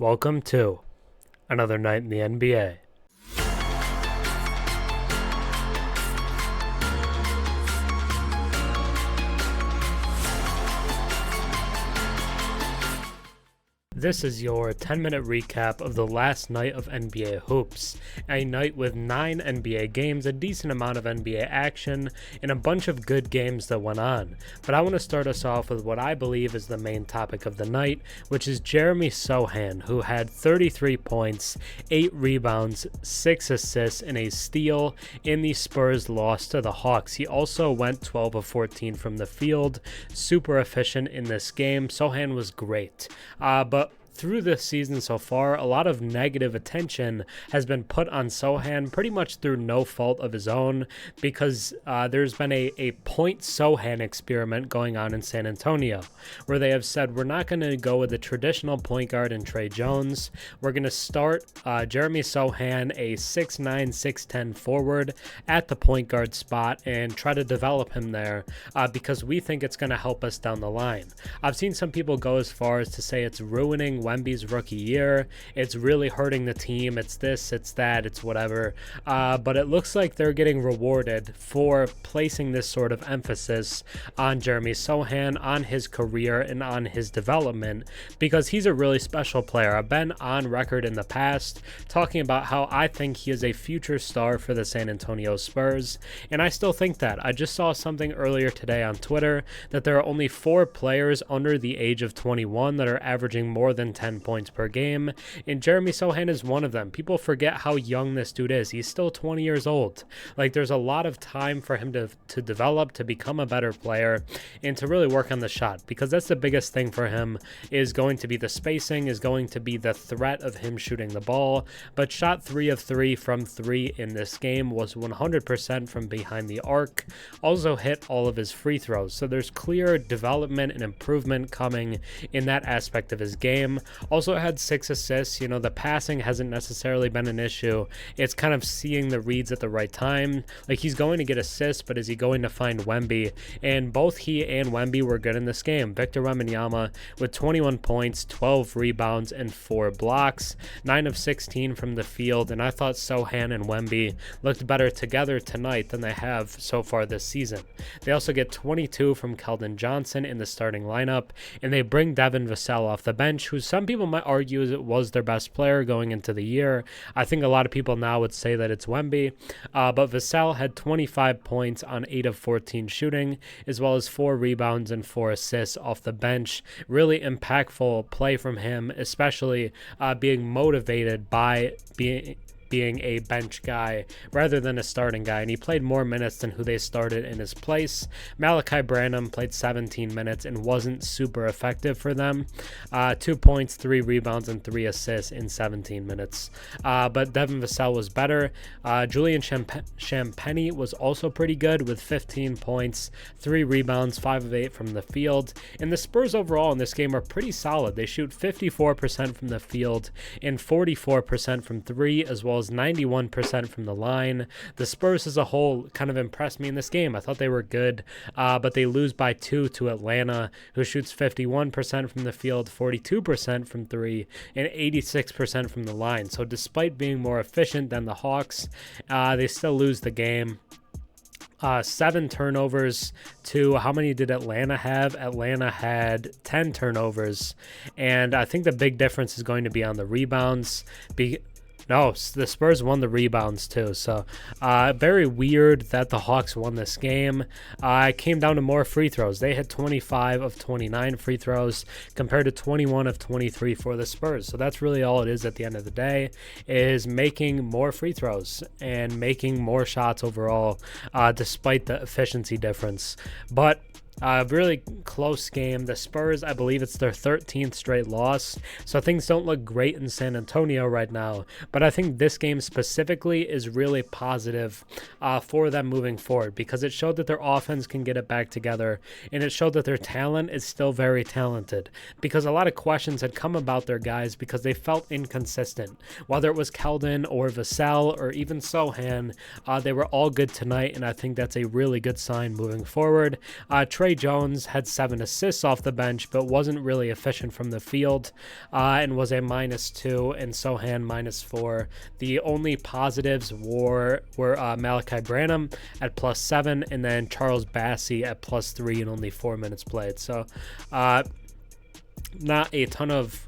Welcome to another night in the NBA. This is your 10-minute recap of the last night of NBA hoops, a night with 9 NBA games, a decent amount of NBA action, and a bunch of good games that went on. But I want to start us off with what I believe is the main topic of the night, which is Jeremy Sochan, who had 33 points, 8 rebounds, 6 assists, and a steal in the Spurs loss to the Hawks. He also went 12 of 14 from the field, super efficient in this game. Sochan was great, but through this season so far, a lot of negative attention has been put on Sochan, pretty much through no fault of his own, because there's been a Point Sochan experiment going on in San Antonio, where they have said, we're not going to go with the traditional point guard in Trae Young. We're going to start Jeremy Sochan, a 6'9", 6'10 forward, at the point guard spot and try to develop him there because we think it's going to help us down the line. I've seen some people go as far as to say it's ruining Wemby's rookie year. It's really hurting the team. It's this, it's that, it's whatever. But it looks like they're getting rewarded for placing this sort of emphasis on Jeremy Sochan, on his career, and on his development, because he's a really special player. I've been on record in the past talking about how I think he is a future star for the San Antonio Spurs, and I still think that. I just saw something earlier today on Twitter that there are only 4 players under the age of 21 that are averaging more than 10 points per game, and Jeremy Sochan is one of them. People forget how young this dude is. He's still 20 years old. Like, there's a lot of time for him to develop, to become a better player, and to really work on the shot, because that's the biggest thing for him, is going to be the spacing, is going to be the threat of him shooting the ball. But shot 3 of 3 from 3 in this game, was 100% from behind the arc, also hit all of his free throws. So there's clear development and improvement coming in that aspect of his game. Also had 6 assists. You know, the passing hasn't necessarily been an issue. It's kind of seeing the reads at the right time. Like, he's going to get assists, but is he going to find Wemby? And both he and Wemby were good in this game. Victor Wembanyama with 21 points, 12 rebounds, and 4 blocks, 9 of 16 from the field. And I thought Sochan and Wemby looked better together tonight than they have so far this season. They also get 22 from Keldon Johnson in the starting lineup, and they bring Devin Vassell off the bench, who some people might argue it was their best player going into the year. I think a lot of people now would say that it's Wemby, but Vassell had 25 points on 8 of 14 shooting, as well as 4 rebounds and 4 assists off the bench. Really impactful play from him, especially being motivated by being a bench guy rather than a starting guy, and he played more minutes than who they started in his place. Malachi Branham played 17 minutes and wasn't super effective for them. 2 points, 3 rebounds, and 3 assists in 17 minutes. But Devin Vassell was better. Julian Champagnie was also pretty good with 15 points, 3 rebounds, 5 of 8 from the field. And the Spurs overall in this game are pretty solid. They shoot 54% from the field and 44% from 3, as well as 91% from the line. The Spurs as a whole kind of impressed me in this game. I thought they were good, but they lose by 2 to Atlanta, who shoots 51% from the field, 42% from 3, and 86% from the line. So despite being more efficient than the Hawks, they still lose the game. 7 turnovers to how many did Atlanta have? Atlanta had 10 turnovers, and I think the big difference is going to be on the rebounds. No, the Spurs won the rebounds too. So very weird that the Hawks won this game. It came down to more free throws. They had 25 of 29 free throws compared to 21 of 23 for the Spurs. So that's really all it is at the end of the day, is making more free throws and making more shots overall, despite the efficiency difference. But really close game. The Spurs, I believe it's their 13th straight loss, so things don't look great in San Antonio right now, but I think this game specifically is really positive for them moving forward, because it showed that their offense can get it back together, and it showed that their talent is still very talented, because a lot of questions had come about their guys because they felt inconsistent. Whether it was Keldon or Vassell or even Sochan, they were all good tonight, and I think that's a really good sign moving forward. Trae Trae Jones had 7 assists off the bench, but wasn't really efficient from the field, and was a -2, and Sochan -4. The only positives were Malachi Branham at +7, and then Charles Bassey at +3 in only 4 minutes played. So not a ton of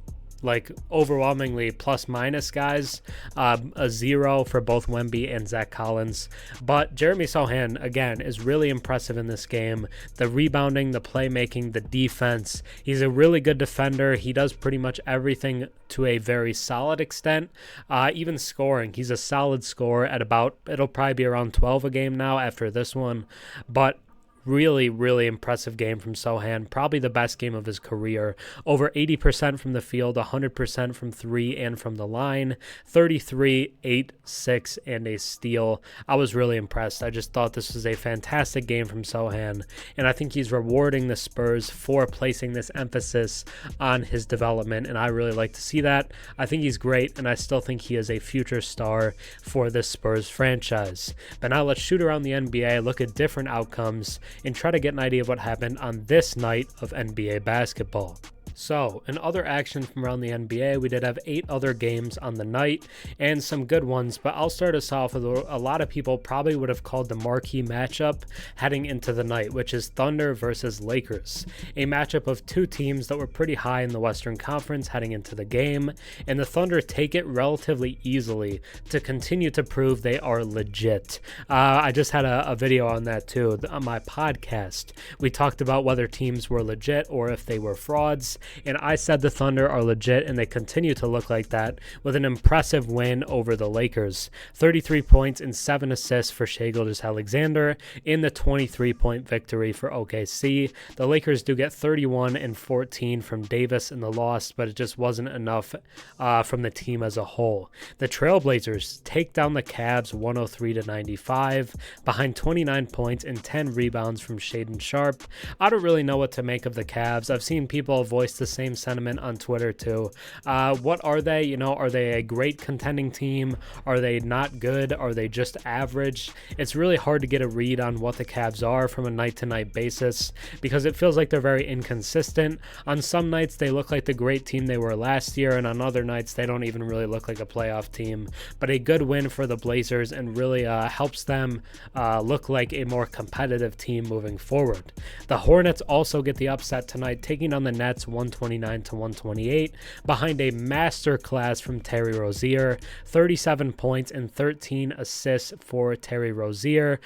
overwhelmingly plus-minus guys, a 0 for both Wemby and Zach Collins. But Jeremy Sochan, again, is really impressive in this game. The rebounding, the playmaking, the defense. He's a really good defender. He does pretty much everything to a very solid extent. Even scoring, he's a solid scorer at it'll probably be around 12 a game now after this one. But really, really impressive game from Sochan. Probably the best game of his career. Over 80% from the field, 100% from 3 and from the line. 33, 8, 6, and a steal. I was really impressed. I just thought this was a fantastic game from Sochan, and I think he's rewarding the Spurs for placing this emphasis on his development, and I really like to see that. I think he's great, and I still think he is a future star for this Spurs franchise. But now let's shoot around the NBA, look at different outcomes, and try to get an idea of what happened on this night of NBA basketball. So, in other action from around the NBA, we did have 8 other games on the night, and some good ones, but I'll start us off with a lot of people probably would have called the marquee matchup heading into the night, which is Thunder versus Lakers. A matchup of 2 teams that were pretty high in the Western Conference heading into the game, and the Thunder take it relatively easily to continue to prove they are legit. I just had a video on that too, on my podcast. We talked about whether teams were legit or if they were frauds, and I said the Thunder are legit, and they continue to look like that with an impressive win over the Lakers. 33 points and 7 assists for Shai Gilgeous-Alexander in the 23-point victory for OKC. The Lakers do get 31 and 14 from Davis in the loss, but it just wasn't enough from the team as a whole. The Trailblazers take down the Cavs 103-95 behind 29 points and 10 rebounds from Shaedon Sharpe. I don't really know what to make of the Cavs. I've seen people voice the same sentiment on Twitter too. What are they? Are they a great contending team? Are they not good? Are they just average? It's really hard to get a read on what the Cavs are from a night-to-night basis because it feels like they're very inconsistent. On some nights, they look like the great team they were last year, and on other nights, they don't even really look like a playoff team. But a good win for the Blazers and really helps them look like a more competitive team moving forward. The Hornets also get the upset tonight, taking on the Nets 129-128 behind a masterclass from Terry Rozier. 37 points and 13 assists for Terry Rozier.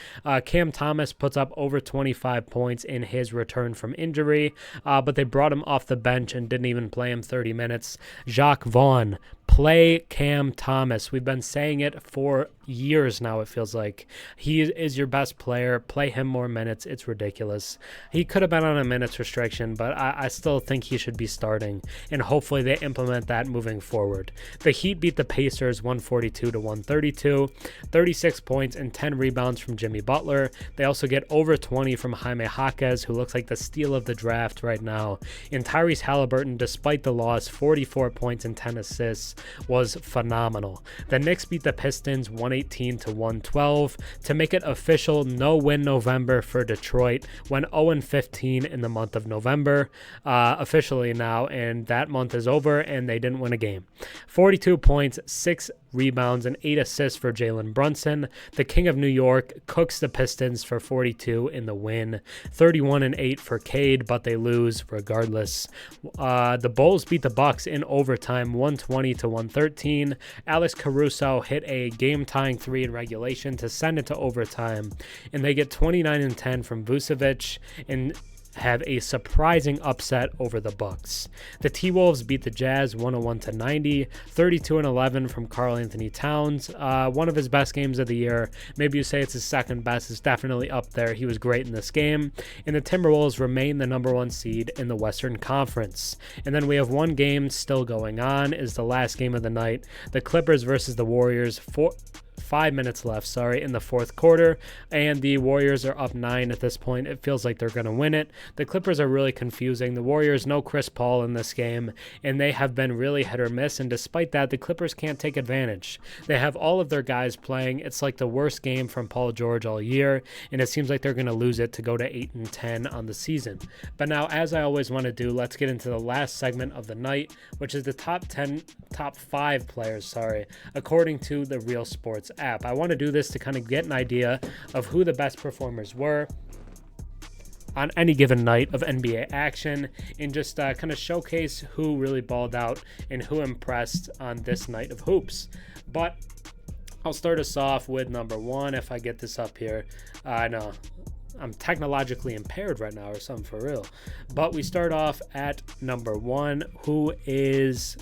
Cam Thomas puts up over 25 points in his return from injury, but they brought him off the bench and didn't even play him 30 minutes. Jacques Vaughn, play Cam Thomas. We've been saying it for years now, it feels like. He is your best player. Play him more minutes. It's ridiculous. He could have been on a minutes restriction, but I still think he should be starting, and hopefully they implement that moving forward. The Heat beat the Pacers 142-132, 36 points and 10 rebounds from Jimmy Butler. They also get over 20 from Jaime Jaquez, who looks like the steal of the draft right now. And Tyrese Halliburton, despite the loss, 44 points and 10 assists, was phenomenal. The Knicks beat the Pistons 118-112 to make it official no-win November for Detroit, went 0-15 in the month of November officially now, and that month is over and they didn't win a game. 42 points, 6 rebounds, and 8 assists for Jalen Brunson. The King of New York cooks the Pistons for 42 in the win. 31-8 for Cade, but they lose regardless. The Bulls beat the Bucks in overtime 120-113. Alex Caruso hit a game-tying 3 in regulation to send it to overtime, and they get 29-10 from Vucevic and have a surprising upset over the Bucks. The T-Wolves beat the Jazz 101-90, 32-11 from Karl Anthony Towns. One of his best games of the year. Maybe you say it's his second best. It's definitely up there. He was great in this game. And the Timberwolves remain the number 1 seed in the Western Conference. And then we have one game still going on, is the last game of the night. The Clippers versus the Warriors. 5 minutes left, in the fourth quarter, and the Warriors are up 9 at this point. It feels like they're going to win it. The Clippers are really confusing. The Warriors, no Chris Paul in this game, and they have been really hit or miss, and despite that, the Clippers can't take advantage. They have all of their guys playing. It's like the worst game from Paul George all year, and it seems like they're going to lose it to go to 8-10 on the season. But now, as I always want to do, let's get into the last segment of the night, which is the top 5 players, according to the Real Sports app. I want to do this to kind of get an idea of who the best performers were on any given night of NBA action, and just kind of showcase who really balled out and who impressed on this night of hoops. But I'll start us off with number 1, if I get this up here. I know I'm technologically impaired right now or something for real. But we start off at number 1, who is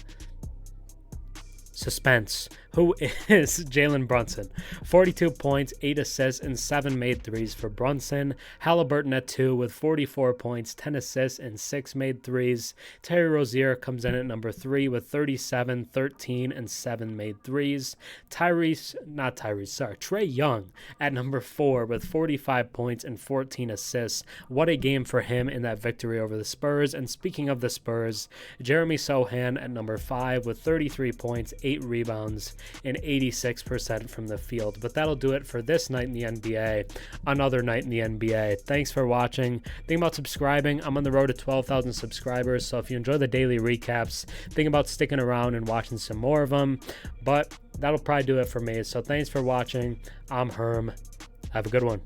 suspense. Who is Jalen Brunson? 42 points, 8 assists, and 7 made threes for Brunson. Halliburton at 2 with 44 points, 10 assists, and 6 made threes. Terry Rozier comes in at number 3 with 37, 13, and 7 made threes. Trae Young at number 4 with 45 points and 14 assists. What a game for him in that victory over the Spurs. And speaking of the Spurs, Jeremy Sochan at number 5 with 33 points, 8 rebounds, and 86% from the field. But that'll do it for this night in the NBA. Another night in the NBA. Thanks for watching. Think about subscribing. I'm on the road to 12,000 subscribers, so if you enjoy the daily recaps, think about sticking around and watching some more of them. But that'll probably do it for me. So thanks for watching. I'm Herm. Have a good one.